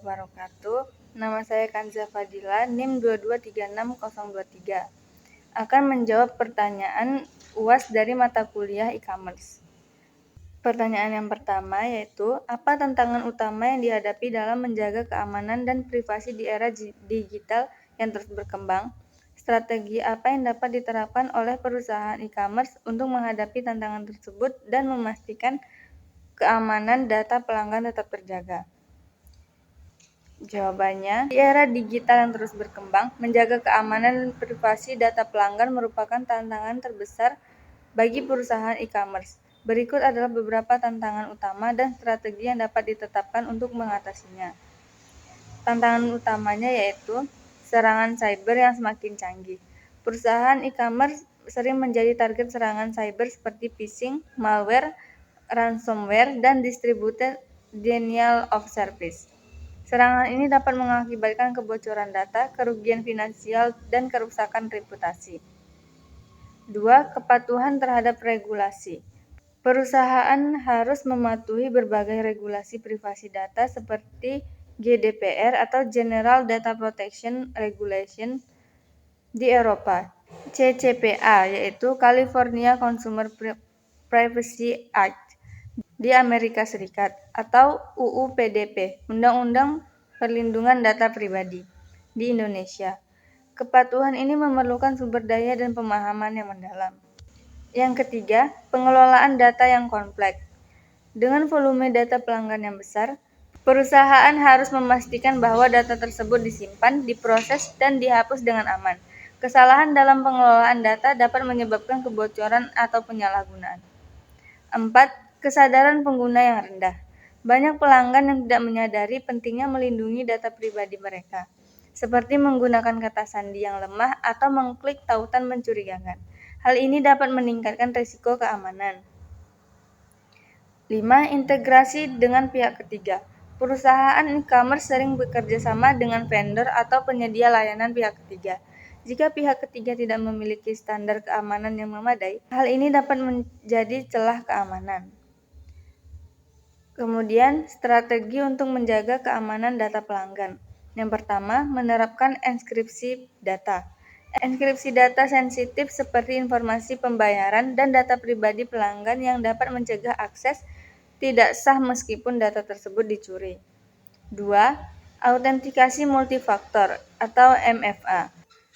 wabarakatuh. Nama saya Kanza Fadila, NIM 2236023. Akan menjawab pertanyaan UAS dari mata kuliah e-commerce. Pertanyaan yang pertama yaitu, apa tantangan utama yang dihadapi dalam menjaga keamanan dan privasi di era digital yang terus berkembang? Strategi apa yang dapat diterapkan oleh perusahaan e-commerce untuk menghadapi tantangan tersebut dan memastikan keamanan data pelanggan tetap terjaga? Jawabannya, di era digital yang terus berkembang, menjaga keamanan dan privasi data pelanggan merupakan tantangan terbesar bagi perusahaan e-commerce. Berikut adalah beberapa tantangan utama dan strategi yang dapat ditetapkan untuk mengatasinya. Tantangan utamanya yaitu serangan cyber yang semakin canggih. Perusahaan e-commerce sering menjadi target serangan cyber seperti phishing, malware, ransomware, dan distributed denial of service. Serangan ini dapat mengakibatkan kebocoran data, kerugian finansial, dan kerusakan reputasi. 2. Kepatuhan terhadap regulasi. Perusahaan harus mematuhi berbagai regulasi privasi data seperti GDPR atau General Data Protection Regulation di Eropa, CCPA yaitu California Consumer Privacy Act di Amerika Serikat, atau UU PDP, Undang-Undang Perlindungan Data Pribadi, di Indonesia. Kepatuhan ini memerlukan sumber daya dan pemahaman yang mendalam. Yang ketiga, pengelolaan data yang kompleks. Dengan volume data pelanggan yang besar, perusahaan harus memastikan bahwa data tersebut disimpan, diproses, dan dihapus dengan aman. Kesalahan dalam pengelolaan data dapat menyebabkan kebocoran atau penyalahgunaan. 4. Kesadaran pengguna yang rendah. Banyak pelanggan yang tidak menyadari pentingnya melindungi data pribadi mereka, seperti menggunakan kata sandi yang lemah atau mengklik tautan mencurigakan. Hal ini dapat meningkatkan risiko keamanan. 5. Integrasi dengan pihak ketiga. Perusahaan e-commerce sering bekerja sama dengan vendor atau penyedia layanan pihak ketiga. Jika pihak ketiga tidak memiliki standar keamanan yang memadai, hal ini dapat menjadi celah keamanan. Kemudian, strategi untuk menjaga keamanan data pelanggan. Yang pertama, menerapkan enkripsi data. Enkripsi data sensitif seperti informasi pembayaran dan data pribadi pelanggan yang dapat mencegah akses tidak sah meskipun data tersebut dicuri. 2. Autentikasi multifaktor atau MFA.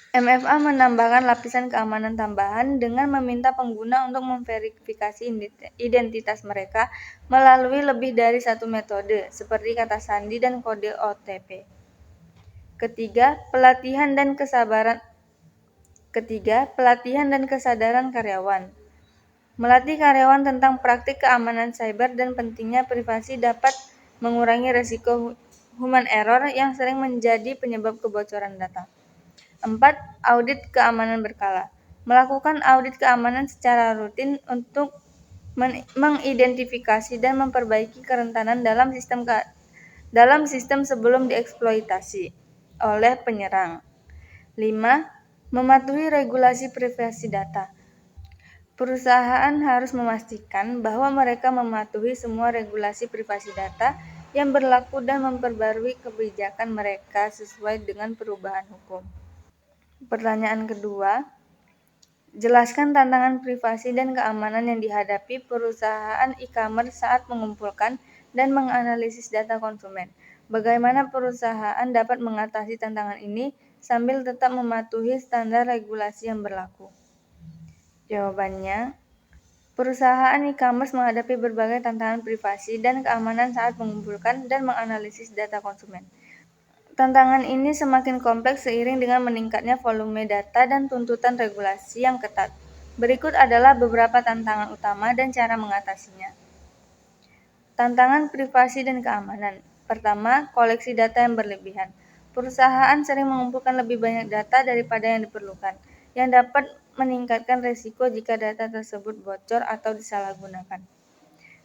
MFA menambahkan lapisan keamanan tambahan dengan meminta pengguna untuk memverifikasi identitas mereka melalui lebih dari satu metode, seperti kata sandi dan kode OTP. Ketiga, pelatihan dan kesadaran karyawan. Melatih karyawan tentang praktik keamanan cyber dan pentingnya privasi dapat mengurangi risiko human error yang sering menjadi penyebab kebocoran data. 4. Audit keamanan berkala. Melakukan audit keamanan secara rutin untuk mengidentifikasi dan memperbaiki kerentanan dalam sistem sebelum dieksploitasi oleh penyerang. 5. Mematuhi regulasi privasi data. Perusahaan harus memastikan bahwa mereka mematuhi semua regulasi privasi data yang berlaku dan memperbarui kebijakan mereka sesuai dengan perubahan hukum. Pertanyaan kedua, jelaskan tantangan privasi dan keamanan yang dihadapi perusahaan e-commerce saat mengumpulkan dan menganalisis data konsumen. Bagaimana perusahaan dapat mengatasi tantangan ini sambil tetap mematuhi standar regulasi yang berlaku? Jawabannya, perusahaan e-commerce menghadapi berbagai tantangan privasi dan keamanan saat mengumpulkan dan menganalisis data konsumen. Tantangan ini semakin kompleks seiring dengan meningkatnya volume data dan tuntutan regulasi yang ketat. Berikut adalah beberapa tantangan utama dan cara mengatasinya. Tantangan privasi dan keamanan. Pertama, koleksi data yang berlebihan. Perusahaan sering mengumpulkan lebih banyak data daripada yang diperlukan, yang dapat meningkatkan risiko jika data tersebut bocor atau disalahgunakan.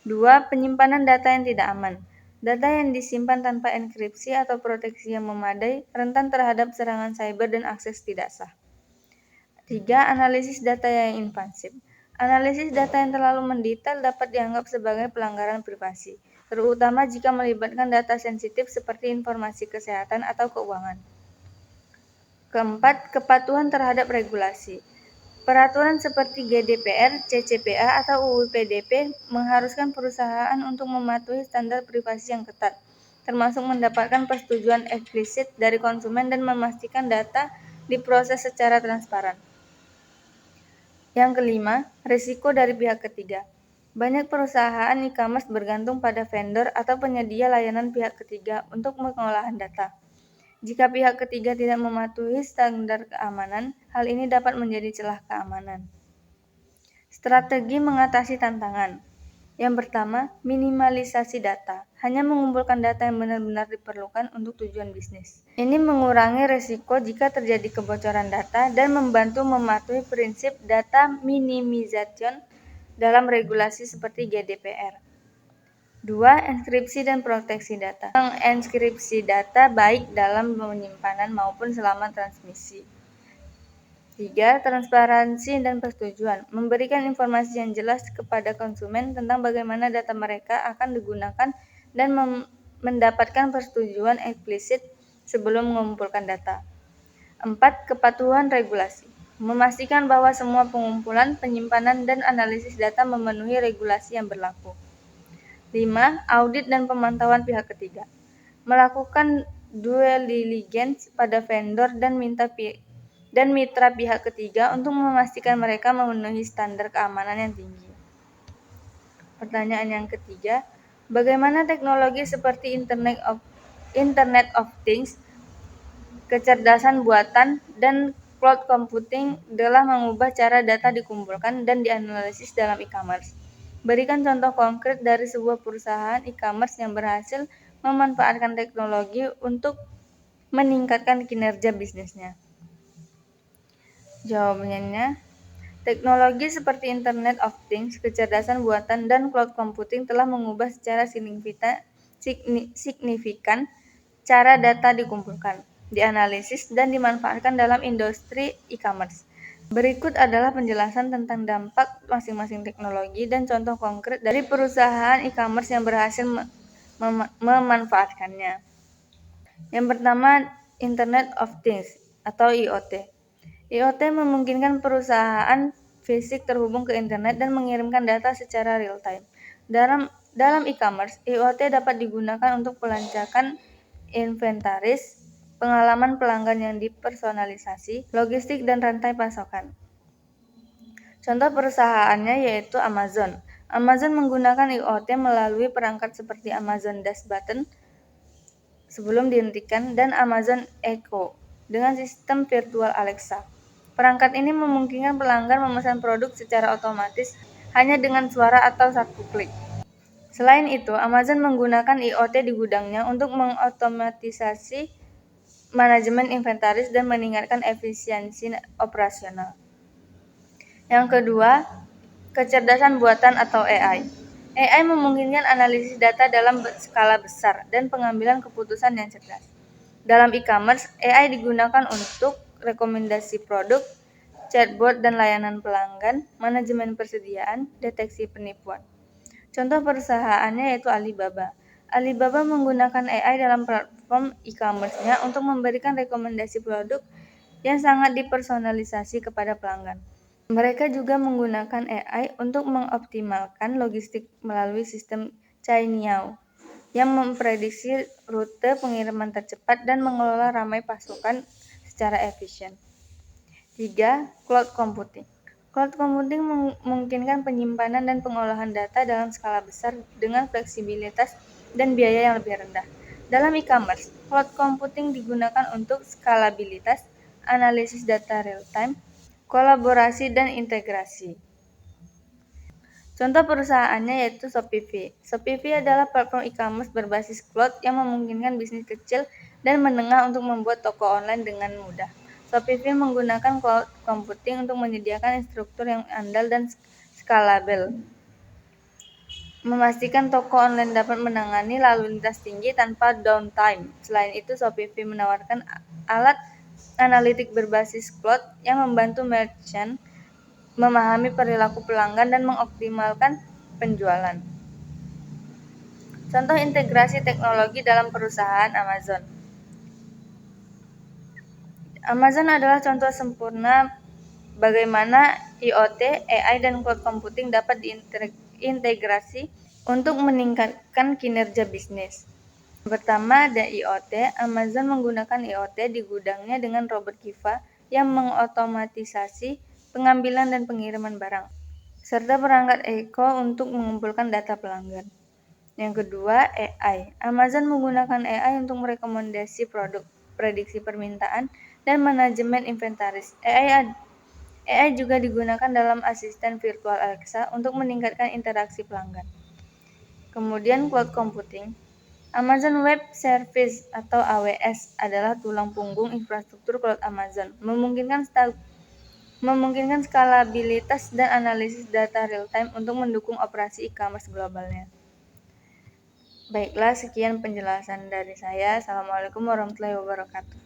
2. Penyimpanan data yang tidak aman. Data yang disimpan tanpa enkripsi atau proteksi yang memadai rentan terhadap serangan cyber dan akses tidak sah. 3. Analisis data yang invasif. Analisis data yang terlalu mendetail dapat dianggap sebagai pelanggaran privasi, terutama jika melibatkan data sensitif seperti informasi kesehatan atau keuangan. Keempat, kepatuhan terhadap regulasi. Peraturan seperti GDPR, CCPA, atau UU PDP mengharuskan perusahaan untuk mematuhi standar privasi yang ketat, termasuk mendapatkan persetujuan eksplisit dari konsumen dan memastikan data diproses secara transparan. Yang kelima, risiko dari pihak ketiga. Banyak perusahaan e-commerce bergantung pada vendor atau penyedia layanan pihak ketiga untuk pengolahan data. Jika pihak ketiga tidak mematuhi standar keamanan, hal ini dapat menjadi celah keamanan. Strategi mengatasi tantangan. Yang pertama, minimalisasi data. Hanya mengumpulkan data yang benar-benar diperlukan untuk tujuan bisnis. Ini mengurangi risiko jika terjadi kebocoran data dan membantu mematuhi prinsip data minimization dalam regulasi seperti GDPR. 2. Enkripsi dan proteksi data. Mengenkripsi data baik dalam penyimpanan maupun selama transmisi. 3. Transparansi dan persetujuan. Memberikan informasi yang jelas kepada konsumen tentang bagaimana data mereka akan digunakan dan mendapatkan persetujuan eksplisit sebelum mengumpulkan data. 4. Kepatuhan regulasi. Memastikan bahwa semua pengumpulan, penyimpanan, dan analisis data memenuhi regulasi yang berlaku. 5. Audit dan pemantauan pihak ketiga. Melakukan due diligence pada vendor dan mitra pihak ketiga untuk memastikan mereka memenuhi standar keamanan yang tinggi. Pertanyaan yang ketiga, bagaimana teknologi seperti Internet of Things, kecerdasan buatan, dan cloud computing telah mengubah cara data dikumpulkan dan dianalisis dalam e-commerce? Berikan contoh konkret dari sebuah perusahaan e-commerce yang berhasil memanfaatkan teknologi untuk meningkatkan kinerja bisnisnya. Jawabannya, teknologi seperti Internet of Things, kecerdasan buatan, dan cloud computing telah mengubah secara signifikan cara data dikumpulkan, dianalisis, dan dimanfaatkan dalam industri e-commerce. Berikut adalah penjelasan tentang dampak masing-masing teknologi dan contoh konkret dari perusahaan e-commerce yang berhasil memanfaatkannya. Yang pertama, Internet of Things atau IoT. IoT memungkinkan perusahaan fisik terhubung ke internet dan mengirimkan data secara real-time. Dalam e-commerce, IoT dapat digunakan untuk pelacakan inventaris, pengalaman pelanggan yang dipersonalisasi, logistik, dan rantai pasokan. Contoh perusahaannya yaitu Amazon. Amazon menggunakan IoT melalui perangkat seperti Amazon Dash Button sebelum dihentikan dan Amazon Echo dengan sistem virtual Alexa. Perangkat ini memungkinkan pelanggan memesan produk secara otomatis hanya dengan suara atau satu klik. Selain itu, Amazon menggunakan IoT di gudangnya untuk mengotomatisasi manajemen inventaris dan meningkatkan efisiensi operasional. Yang kedua, kecerdasan buatan atau AI. AI memungkinkan analisis data dalam skala besar dan pengambilan keputusan yang cerdas. Dalam e-commerce, AI digunakan untuk rekomendasi produk, chatbot dan layanan pelanggan, manajemen persediaan, deteksi penipuan. Contoh perusahaannya yaitu Alibaba. Alibaba menggunakan AI dalam platform e-commerce-nya untuk memberikan rekomendasi produk yang sangat dipersonalisasi kepada pelanggan. Mereka juga menggunakan AI untuk mengoptimalkan logistik melalui sistem Cainiao yang memprediksi rute pengiriman tercepat dan mengelola ramai pasukan secara efisien. 3. Cloud computing. Cloud computing memungkinkan penyimpanan dan pengolahan data dalam skala besar dengan fleksibilitas dan biaya yang lebih rendah. Dalam e-commerce, cloud computing digunakan untuk skalabilitas, analisis data real-time, kolaborasi, dan integrasi. Contoh perusahaannya yaitu Shopify. Shopify adalah platform e-commerce berbasis cloud yang memungkinkan bisnis kecil dan menengah untuk membuat toko online dengan mudah. Shopify menggunakan cloud computing untuk menyediakan struktur yang andal dan skalabel, memastikan toko online dapat menangani lalu lintas tinggi tanpa downtime. Selain itu, Shopify menawarkan alat analitik berbasis cloud yang membantu merchant memahami perilaku pelanggan dan mengoptimalkan penjualan. Contoh integrasi teknologi dalam perusahaan Amazon. Amazon adalah contoh sempurna bagaimana IoT, AI, dan cloud computing dapat diintegrasi untuk meningkatkan kinerja bisnis. Pertama ada IoT. Amazon menggunakan IoT di gudangnya dengan robot Kiva yang mengotomatisasi pengambilan dan pengiriman barang, serta perangkat Echo untuk mengumpulkan data pelanggan. Yang kedua, AI. Amazon menggunakan AI untuk merekomendasi produk, prediksi permintaan, dan manajemen inventaris. AI juga digunakan dalam asisten virtual Alexa untuk meningkatkan interaksi pelanggan. Kemudian cloud computing. Amazon Web Service atau AWS adalah tulang punggung infrastruktur cloud Amazon, memungkinkan skalabilitas dan analisis data real-time untuk mendukung operasi e-commerce globalnya. Baiklah, sekian penjelasan dari saya. Assalamualaikum warahmatullahi wabarakatuh.